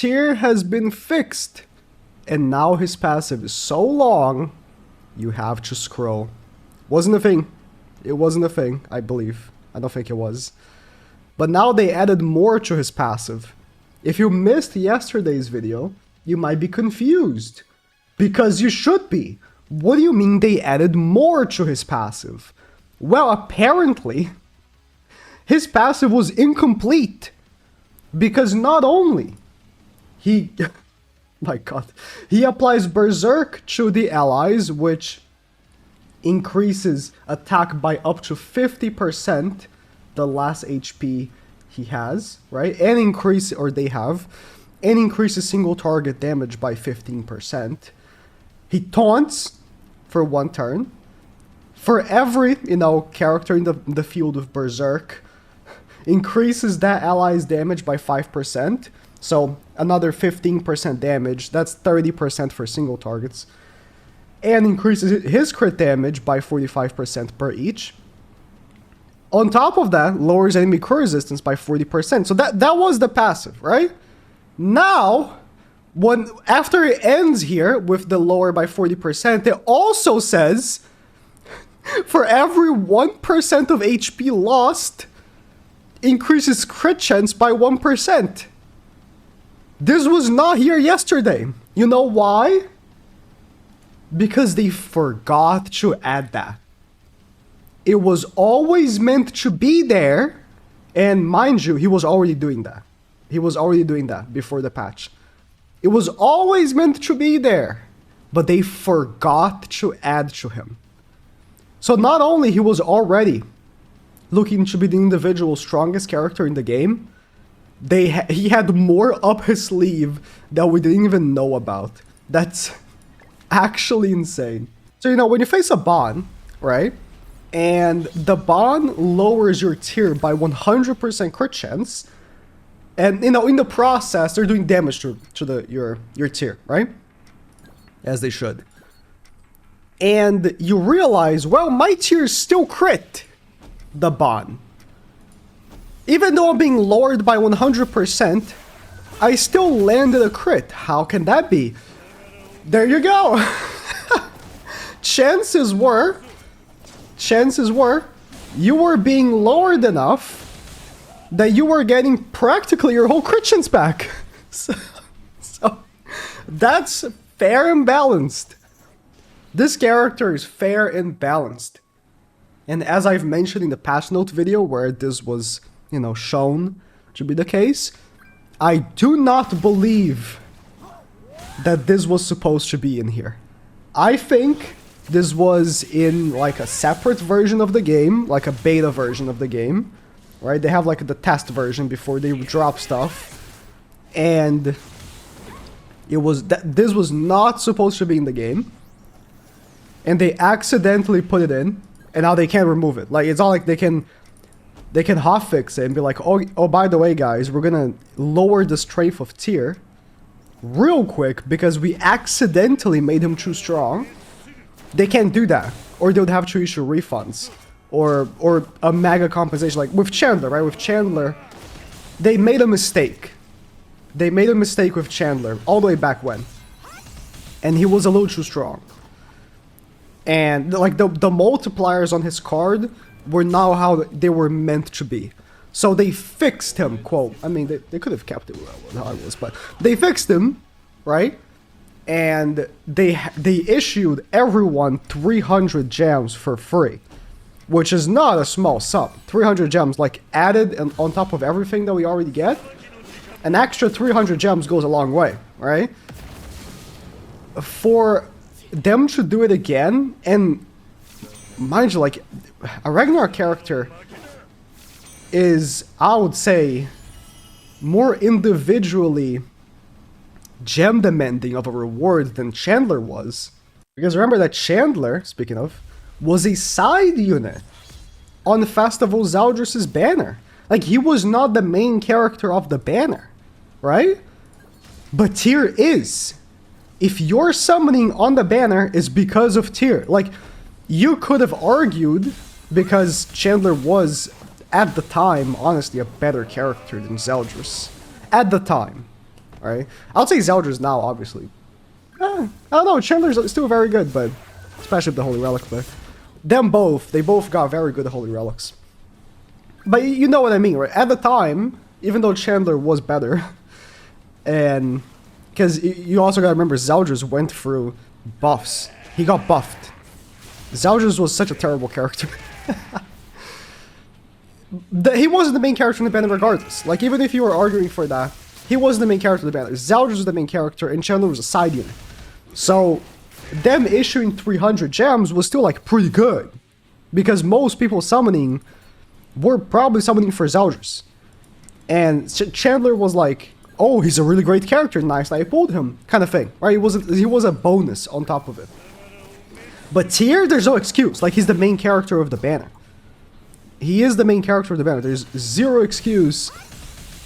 TYR has been fixed. And now his passive is so long, you have to scroll. Wasn't a thing. It wasn't a thing, I believe. I don't think it was. But now they added more to his passive. If you missed yesterday's video, you might be confused. Because you should be. What do you mean they added more to his passive? Well, apparently, his passive was incomplete. Because not only he... my god. He applies Berserk to the allies, which increases attack by up to 50%, the less HP he has, right? And increase, or they have, and increases single target damage by 15%. He taunts for 1 turn. For every, character in the field of Berserk, increases that ally's damage by 5%. So another 15% damage, that's 30% for single targets. And increases his crit damage by 45% per each. On top of that, lowers enemy crit resistance by 40%. So that was the passive, right? Now, after it ends here with the lower by 40%, it also says for every 1% of HP lost, increases crit chance by 1%. This was not here yesterday. You know why? Because they forgot to add that. It was always meant to be there, and mind you, he was already doing that. He was already doing that before the patch. It was always meant to be there, but they forgot to add to him. So not only he was already looking to be the individual strongest character in the game, he had more up his sleeve that we didn't even know about. That's actually insane. So, when you face a Bon, right? And the Bon lowers your tier by 100% crit chance. And, in the process, they're doing damage to your tier, right? As they should. And you realize, well, my tier still crit the Bon. Even though I'm being lowered by 100%, I still landed a crit. How can that be? There you go. Chances were you were being lowered enough that you were getting practically your whole crit chance back. So that's fair and balanced. This character is fair and balanced. And as I've mentioned in the patch note video where this was, shown to be the case, I do not believe that this was supposed to be in here. I think this was in like a separate version of the game, like a beta version of the game, right? They have like the test version before they drop stuff, and this was not supposed to be in the game, and they accidentally put it in, and now they can't remove it. Like, it's not like they can hotfix it and be like, oh, by the way, guys, we're gonna lower the strength of tier real quick because we accidentally made him too strong. They can't do that, or they would have to issue refunds or a mega compensation. Like with Chandler, right? With Chandler, they made a mistake. They made a mistake with Chandler all the way back when, and he was a little too strong. And like the multipliers on his card were now how they were meant to be. So they fixed him, quote. I mean, they could have kept it how it was, but they fixed him, right? And they issued everyone 300 gems for free, which is not a small sum. 300 gems, like added and on top of everything that we already get, an extra 300 gems goes a long way, right? For them to do it again, and mind you, like, a Ragnar character is, I would say, more individually gem demanding of a reward than Chandler was. Because remember that Chandler, speaking of, was a side unit on Festival Zeldris' banner. Like, he was not the main character of the banner, right? But Tyr is. If you're summoning on the banner, it's because of Tyr. Like, you could have argued, because Chandler was, at the time, honestly, a better character than Zeldris. At the time. right? I'll say Zeldris now, obviously. I don't know, Chandler's still very good, but especially with the Holy Relic, but they both got very good Holy Relics. But you know what I mean, right? At the time, even though Chandler was better, and because you also gotta remember, Zeldris went through buffs. He got buffed. Zeldris was such a terrible character. He wasn't the main character in the banner regardless. Like, even if you were arguing for that, he wasn't the main character of the banner. Zeldris was the main character, and Chandler was a side unit. So, them issuing 300 gems was still, like, pretty good. Because most people summoning were probably summoning for Zeldris. And Chandler was like, oh, he's a really great character, nice, I pulled him, kind of thing. Right? He was a bonus on top of it. But TYR, there's no excuse. Like, he's the main character of the banner. He is the main character of the banner. There's zero excuse.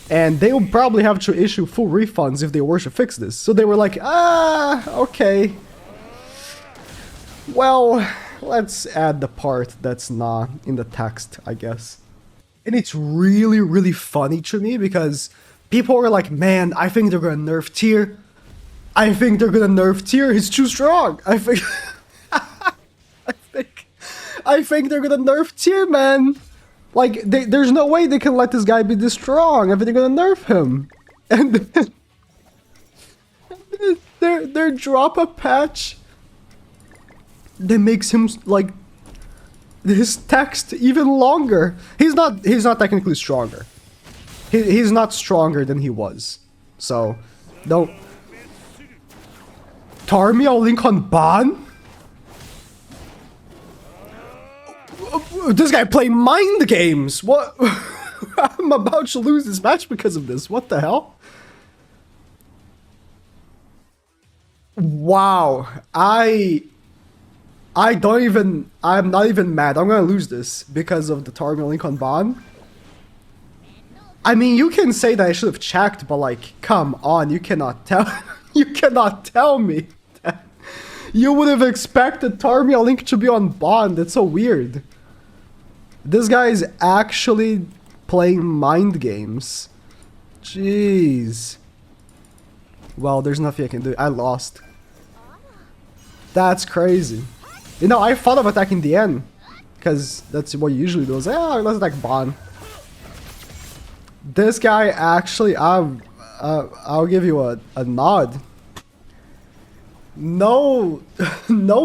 And they will probably have to issue full refunds if they were to fix this. So they were like, okay. Well, let's add the part that's not in the text, I guess. And it's really, really funny to me because people are like, man, I think they're gonna nerf TYR. I think they're gonna nerf TYR. He's too strong. I think... I think they're gonna nerf TYR, man. Like, there's no way they can let this guy be this strong. I think they're gonna nerf him. And they drop a patch that makes him, like, his text even longer. He's not technically stronger. He's not stronger than he was. So, don't... Tarmiel link on Ban? This guy playing mind games. What? I'm about to lose this match because of this. What the hell? Wow. I'm not even mad. I'm gonna lose this because of the Tarmiel link on Ban. I mean, you can say that I should have checked, but like, come on, you cannot tell me that you would have expected Tarmiel link to be on Ban. That's so weird. This guy is actually playing mind games. Jeez. Well, there's nothing I can do. I lost. That's crazy. You know, I thought of attacking the end. Because that's what you usually do. Let's attack Ban. This guy actually, I'll give you a nod. No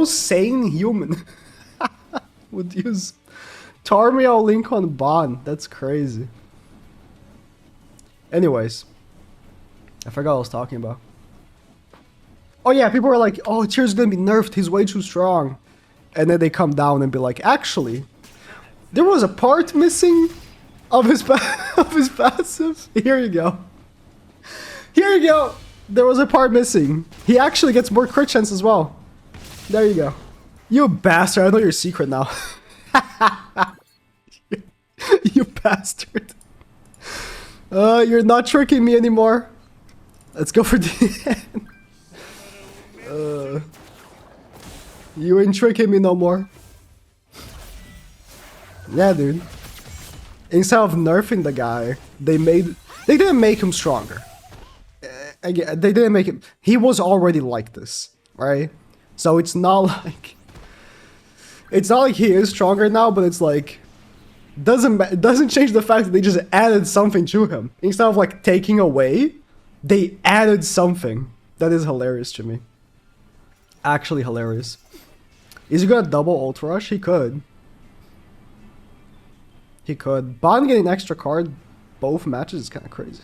sane human would use Tarmiel link on Ban. That's crazy. Anyways, I forgot what I was talking about. Oh yeah, people were like, oh, TYR's gonna be nerfed, he's way too strong. And then they come down and be like, actually, there was a part missing of his passive. Here you go. Here you go. There was a part missing. He actually gets more crit chance as well. There you go. You bastard, I know your secret now. You bastard. You're not tricking me anymore. Let's go for the end. You ain't tricking me no more. Yeah, dude. Instead of nerfing the guy, they didn't make him stronger. Again, they didn't make him. He was already like this, right? So it's not like he is stronger now, but it's like it doesn't change the fact that they just added something to him. Instead of like taking away, they added something. That is hilarious to me. Actually hilarious. Is he gonna double ult rush? He could. He could. Ban getting an extra card both matches is kind of crazy.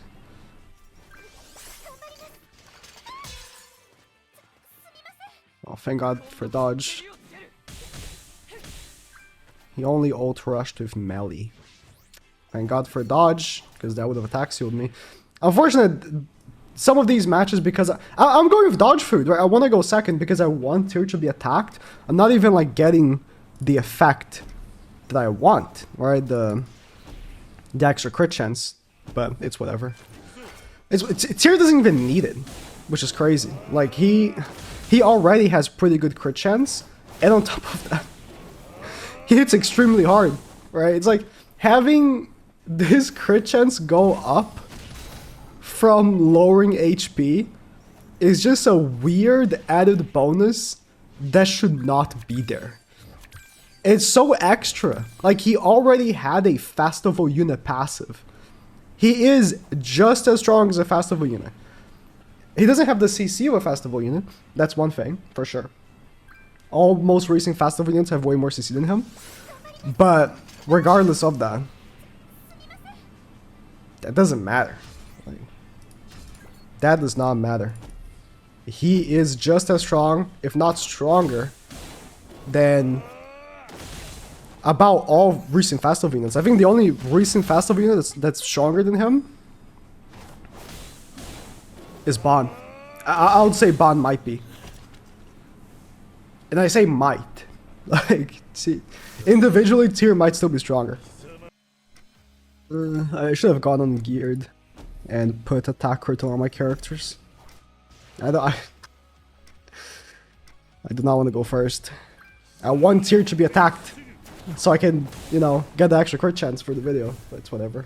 Oh, thank God for dodge. He only ult rushed with melee. Thank God for dodge, because that would have attack sealed me. Unfortunately, some of these matches, because I'm going with dodge food, right? I want to go second because I want TYR to be attacked. I'm not even like getting the effect that I want, right? The extra crit chance, but it's whatever. TYR doesn't even need it, which is crazy. Like he already has pretty good crit chance, and on top of that, he hits extremely hard, right? It's like having this crit chance go up from lowering HP is just a weird added bonus that should not be there. It's so extra. Like, he already had a Festival unit passive. He is just as strong as a Festival unit. He doesn't have the CC of a Festival unit. That's one thing, for sure. All most recent Festival units have way more CC than him. But regardless of that, that doesn't matter. Like, that does not matter. He is just as strong, if not stronger, than about all recent Festival units. I think the only recent Festival unit that's stronger than him is Bon. I would say Bon might be. And I say might. Like, see, individually, Tyr might still be stronger. I should have gone on geared and put attack crit on all my characters. I do not want to go first. I want Tyr to be attacked so I can, you know, get the extra crit chance for the video. But it's whatever.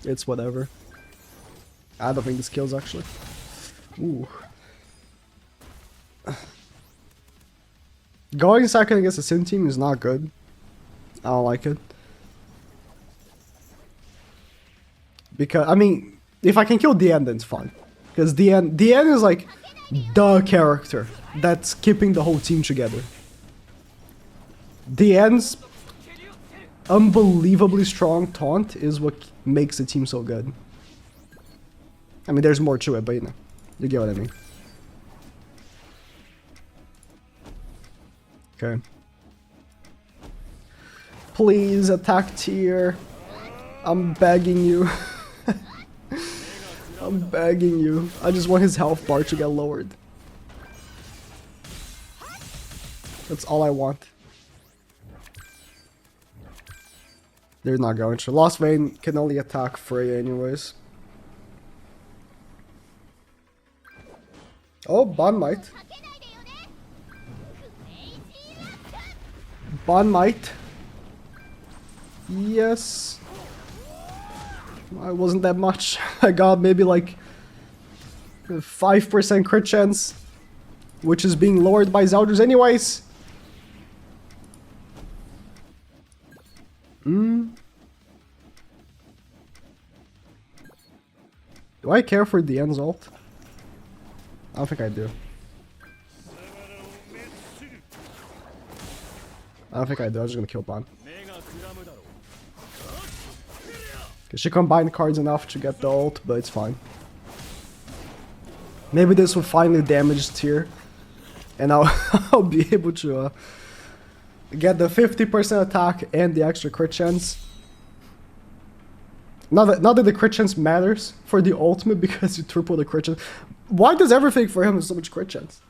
It's whatever. I don't think this kills actually. Ooh. Going second against a Sin team is not good. I don't like it. Because, I mean, if I can kill DN, then it's fun. Because DN is like the character that's keeping the whole team together. DN's unbelievably strong taunt is what makes the team so good. I mean, there's more to it, but you know, you get what I mean. Okay. Please attack Tyr. I'm begging you. I'm begging you. I just want his health bar to get lowered. That's all I want. They're not going to. Lost Vein can only attack Freya anyways. Oh, Bon might. Bon might. Yes. It wasn't that much. I got maybe like 5% crit chance, which is being lowered by Zeldris anyways. Do I care for the end's ult? I don't think I do. I don't think I do. I'm just gonna kill Bon. Cause she combined cards enough to get the ult, but it's fine. Maybe this will finally damage Tyr, and I'll be able to get the 50% attack and the extra crit chance. Not that the crit chance matters for the ultimate because you triple the crit chance. Why does everything for him have so much crit chance?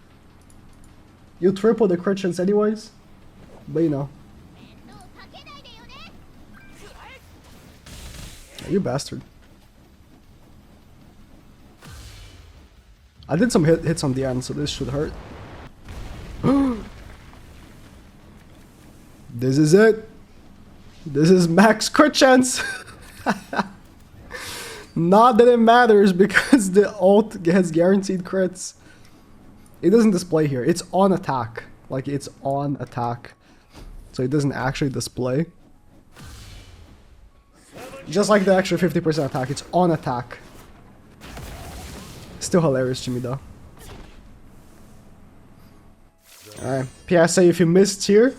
You triple the crit chance anyways, but you know. You bastard. I did some hits on the end, so this should hurt. This is it. This is max crit chance. Not that it matters because the ult has guaranteed crits. It doesn't display here. It's on attack. Like, it's on attack. So it doesn't actually display. Just like the extra 50% attack, it's on attack. Still hilarious to me though. Alright, PSA if you missed here,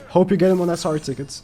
hope you get him on SR tickets.